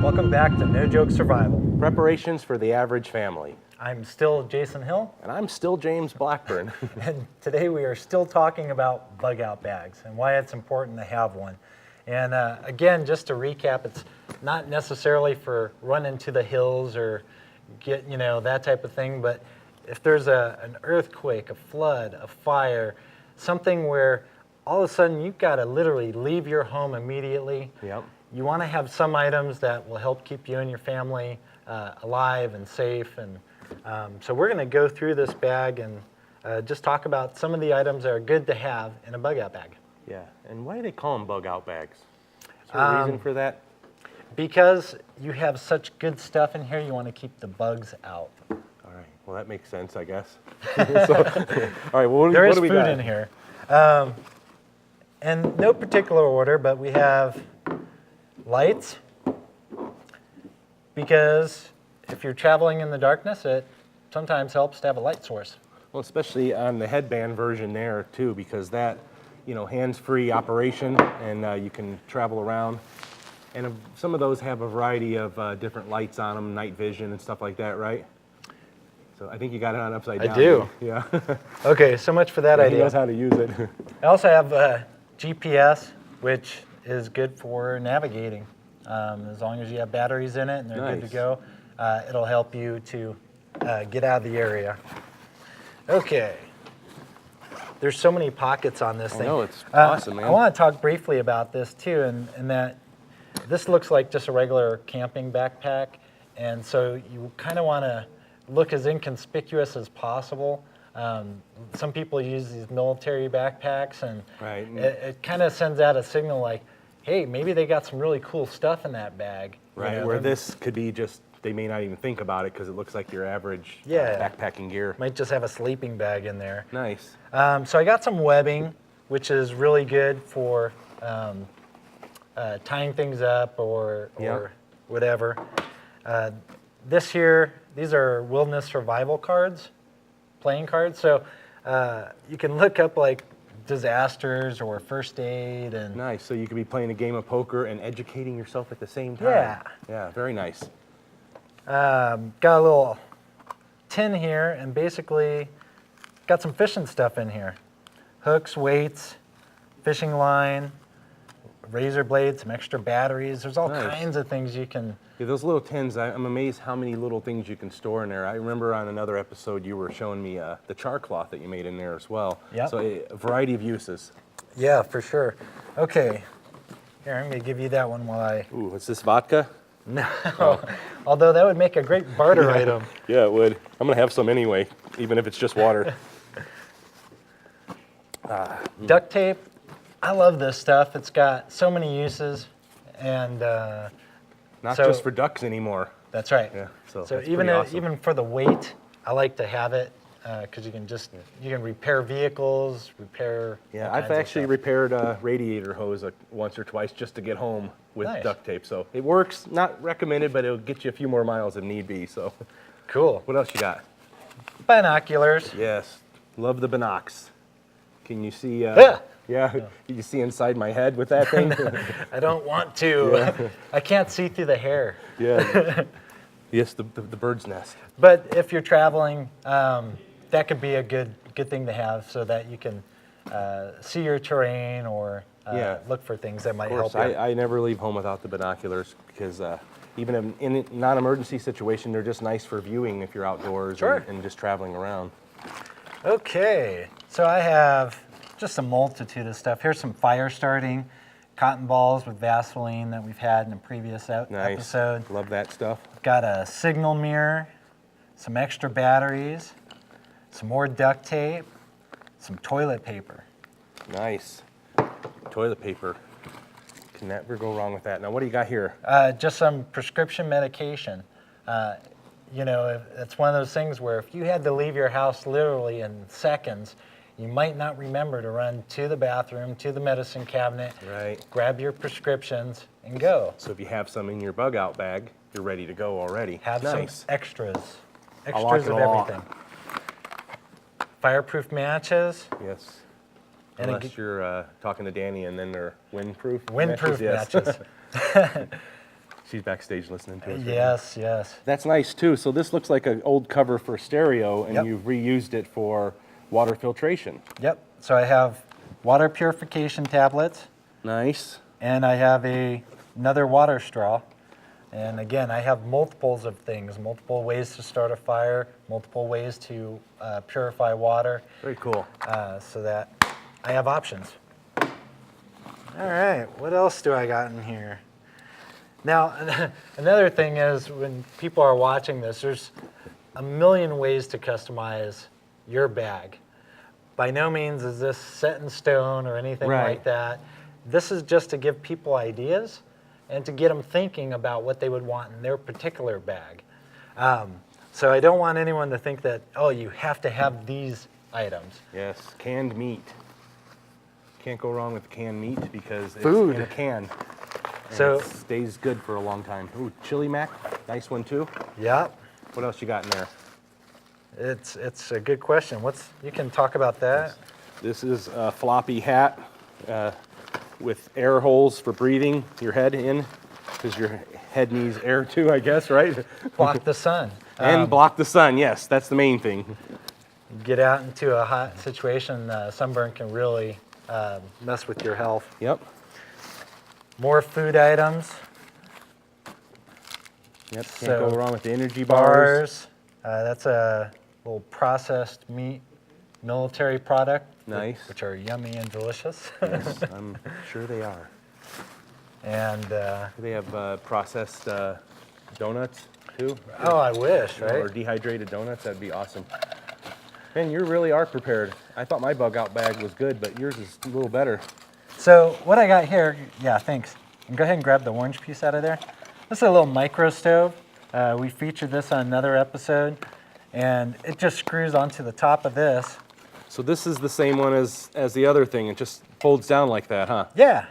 Welcome back to No Joke Survival. Preparations for the average family. I'm still Jason Hill, And I'm still James Blackburn. and today we are still talking about bug out bags and why it's important to have one. And again, just to recap, it's not necessarily for running to the hills or get, that type of thing, but if there's an earthquake, a flood, a fire, something where all of a sudden you've got to literally leave your home immediately. Yep. You want to have some items that will help keep you and your family alive and safe. And so we're going to go through this bag and just talk about some of the items that are good to have in a bug out bag. Yeah, and why do they call them bug out bags? Is there a reason for that? Because you have such good stuff in here, you want to keep the bugs out. All right, well that makes sense, I guess. All right, well, what There do we got? There is food in here. In no particular order, but we have lights, because if you're traveling in the darkness, it sometimes helps to have a light source. Well, especially on the headband version there too, because that, hands-free operation, and you can travel around. And some of those have a variety of different lights on them, night vision and stuff like that, right? So I think you got it on upside down. I do. Yeah. Okay, so much for that idea. He knows how to use it. I also have GPS, which is good for navigating. As long as you have batteries in it and they're good to go, it'll help you to get out of the area. Okay. There's so many pockets on this thing. I know, it's awesome, man. I want to talk briefly about this too, and that this looks like just a regular camping backpack, and so you kind of want to look as inconspicuous as possible. Some people use these military backpacks, and it kind of sends out a signal like, hey, maybe they got some really cool stuff in that bag. Right, where this could be just, they may not even think about it because it looks like your average backpacking gear. Might just have a sleeping bag in there. Nice. So I got some webbing, which is really good for tying things up or whatever. These are wilderness survival cards, playing cards. So you can look up like disasters or first aid. And nice, so you could be playing a game of poker and educating yourself at the same time. Yeah. Yeah, very nice. Got a little tin here, and basically got some fishing stuff in here. Hooks, weights, fishing line, razor blades, some extra batteries. There's all kinds of things you can... Yeah, those little tins, I'm amazed how many little things you can store in there. I remember on another episode you were showing me the char cloth that you made in there as well. Yep. So a variety of uses. Yeah, for sure. Okay, here, I'm going to give you that one while I... Ooh, is this vodka? No, although that would make a great barter item. Yeah, it would. I'm going to have some anyway, even if it's just water. Duct tape. I love this stuff. It's got so many uses, and not just for ducks anymore. That's right. Yeah, so even for the weight, I like to have it because you can repair vehicles, repair. Yeah, I've actually repaired a radiator hose once or twice just to get home with duct tape. So it works. Not recommended, but it'll get you a few more miles if need be. So cool. What else you got? Binoculars. Yes, love the binocs. Can you see? Yeah, you see inside my head with that thing? I don't want to. Yeah. I can't see through the hair. Yeah. Yes, the bird's nest. But if you're traveling, that could be a good thing to have so that you can see your terrain or look for things that might help you. I never leave home without the binoculars because even in a non-emergency situation, they're just nice for viewing if you're outdoors and just traveling around. Okay, so I have just a multitude of stuff. Here's some fire starting, cotton balls with Vaseline that we've had in a previous episode. Love that stuff. Got a signal mirror, some extra batteries, some more duct tape, some toilet paper. Nice. Toilet paper. Can never go wrong with that. Now, what do you got here? Just some prescription medication. It's one of those things where if you had to leave your house literally in seconds, you might not remember to run to the bathroom, to the medicine cabinet, grab your prescriptions, and go. So if you have some in your bug out bag, you're ready to go already. Have some extras of everything. Fireproof matches. Yes. And Unless you're talking to Dani and then they're windproof. windproof matches. matches. She's backstage listening to us. Right now. Yes, yes. That's nice too. So this looks like an old cover for stereo, and Yep. you've reused it for water filtration. Yep. So I have water purification tablets, Nice. and I have another water straw. And again, I have multiples of things, multiple ways to start a fire, multiple ways to purify water, Very cool. so that I have options. All right, what else do I got in here? Now, another thing is when people are watching this, there's a million ways to customize your bag. By no means is this set in stone or anything Right. like that. This is just to give people ideas and to get them thinking about what they would want in their particular bag. So I don't want anyone to think that, oh, you have to have these items. Yes, canned meat. Can't go wrong with canned meat because it's Food. in a can. And So- it stays good for a long time. Ooh, chili mac, nice one too. Yep, What else you got in there? it's a good question. You can talk about that. This is a floppy hat with air holes for breathing your head in, because your head needs air too, I guess, right? Block the sun. And block the sun, yes, that's the main thing. Get out into a hot situation, sunburn can really mess with your health. Yep, More food items, yep, can't So, go wrong with the energy bars. bars. That's a little processed meat military product. Nice. Which are yummy and delicious. Yes, I'm sure they are. And, They have processed donuts too. oh, I wish, Or right? dehydrated donuts, that'd be awesome. Man, you really are prepared. I thought my bug out bag was good, but yours is a little better. So what I got here, yeah, thanks. And go ahead and grab the orange piece out of there. This is a little micro stove. We featured this on another episode, and it just screws onto the top of this. So this is the same one as the other thing. It just folds down like that, huh? Yeah.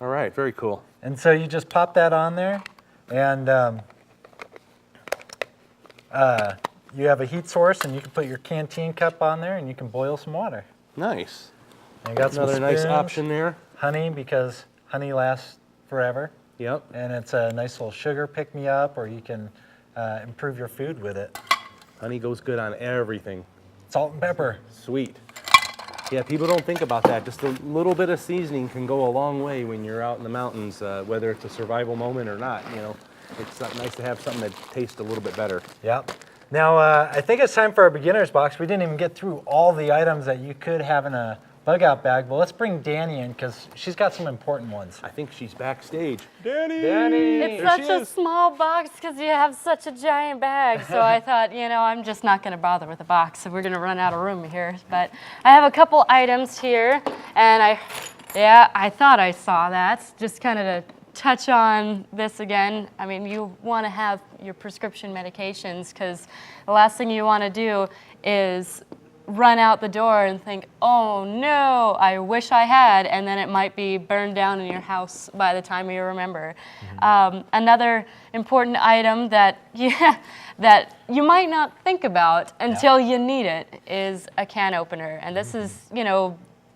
All right, very cool. And so you just pop that on there, and you have a heat source, and you can put your canteen cup on there, and you can boil some water. Nice. And you got some Another nice spoons, option there. honey, because honey lasts forever. Yep. And it's a nice little sugar pick-me-up, or you can improve your food with it. Honey goes good on everything. Salt and pepper. Sweet. Yeah, people don't think about that. Just a little bit of seasoning can go a long way when you're out in the mountains, whether it's a survival moment or not. You know, it's nice to have something that tastes a little bit better. Yep. Now, I think it's time for our beginner's box. We didn't even get through all the items that you could have in a bug out bag, but let's bring Dani in because she's got some important ones. I think she's backstage. It's such a small box because you have such a giant bag. So I thought, I'm just not going to bother with a box. So we're going to run out of room here. But I have a couple items here, and I thought I saw that. Just kind of to touch on this again. I mean, you want to have your prescription medications because the last thing you want to do is run out the door and think, oh no, I wish I had, and then it might be burned down in your house by the time you remember. Another important item that you might not think about until you need it is a can opener. And this is,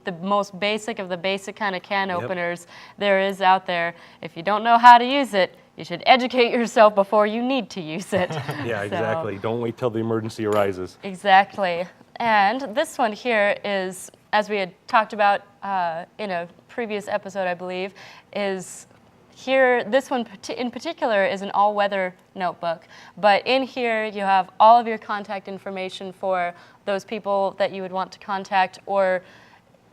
the most basic of the basic kind of can openers there is out there. If you don't know how to use it, you should educate yourself before you need to use it. Yeah, exactly. Don't wait till the emergency arises. Exactly. And this one here is, as we had talked about in a previous episode, I believe, is here, this one in particular is an all-weather notebook. But in here, you have all of your contact information for those people that you would want to contact, or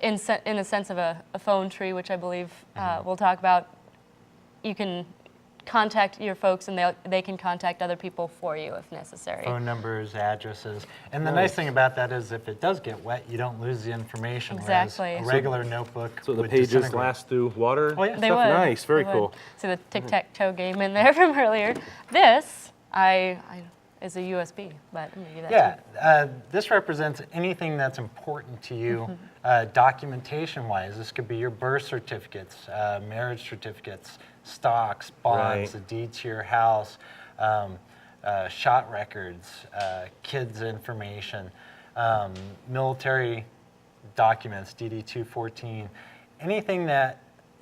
in the sense of a phone tree, which I believe we'll talk about. You can contact your folks, and they can contact other people for you if necessary. Phone numbers, addresses. And the nice thing about that is if it does get wet, you don't lose the information. Exactly. Whereas a regular notebook So the would pages disintegrate. last through water? Oh, yeah. They Stuff would. nice, very They cool. would. So the tic-tac-toe game in there from earlier. This, is a USB, but I'm gonna give that to you. Yeah, this represents anything that's important to you documentation-wise. This could be your birth certificates, marriage certificates, stocks, bonds, Right. a deed to your house, shot records, kids' information, military documents, DD-214, anything that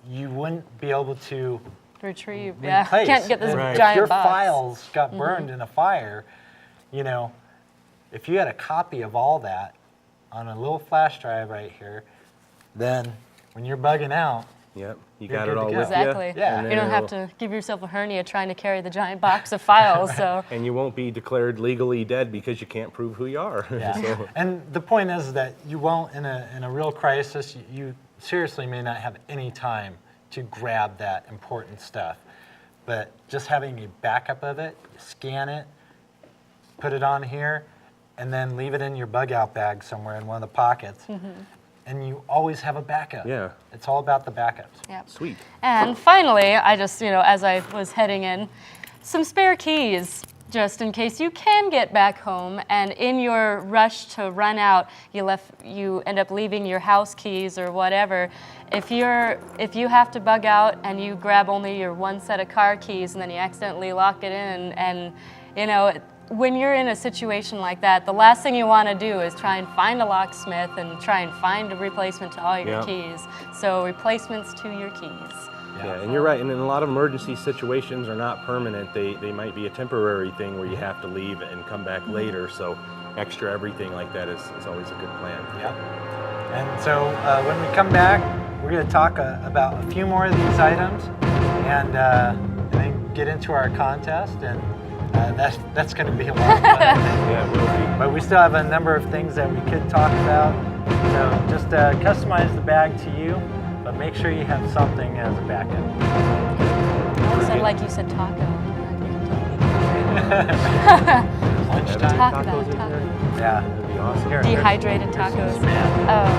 you wouldn't be able to Retrieve. Yeah. replace. Can't get this And Right. if giant your box. files got burned in a fire, if you had a copy of all that on a little flash drive right here, then when you're bugging out, Yep, you You're got good it to all go. with you. Exactly. Yeah. and You then don't have it'll- to give yourself a hernia trying to carry the giant box of files. So And you won't be declared legally dead because you can't prove who you are. yeah. So, And the point is that you won't, in a real crisis, you seriously may not have any time to grab that important stuff. But just having a backup of it, scan it, put it on here, and then leave it in your bug out bag somewhere in one of the pockets. And you always have a backup. Yeah. It's all about the backups. yeah. sweet. And finally, I just, as I was heading in, some spare keys, just in case you can get back home, and in your rush to run out, you end up leaving your house keys or whatever. If you have to bug out and you grab only your one set of car keys and then you accidentally lock it in, and when you're in a situation like that, the last thing you want to do is try and find a locksmith and try and find a replacement to all your Yeah. keys. So replacements to your keys. Yeah, and you're right. And in a lot of emergency situations are not permanent. They might be a temporary thing where you have to leave and come back later. So extra everything like that is always a good plan. Yep. And so when we come back, we're going to talk about a few more of these items and then get into our contest. And that's going to be a lot of fun, I think. Yeah, it will be. But we still have a number of things that we could talk about. So just customize the bag to you, but make sure you have something as a backup. I always said like you said taco. Lunchtime. Talk about Tacos in taco. there? Yeah. That'd be awesome. Here, Dehydrated here's some tacos. spam. Oh.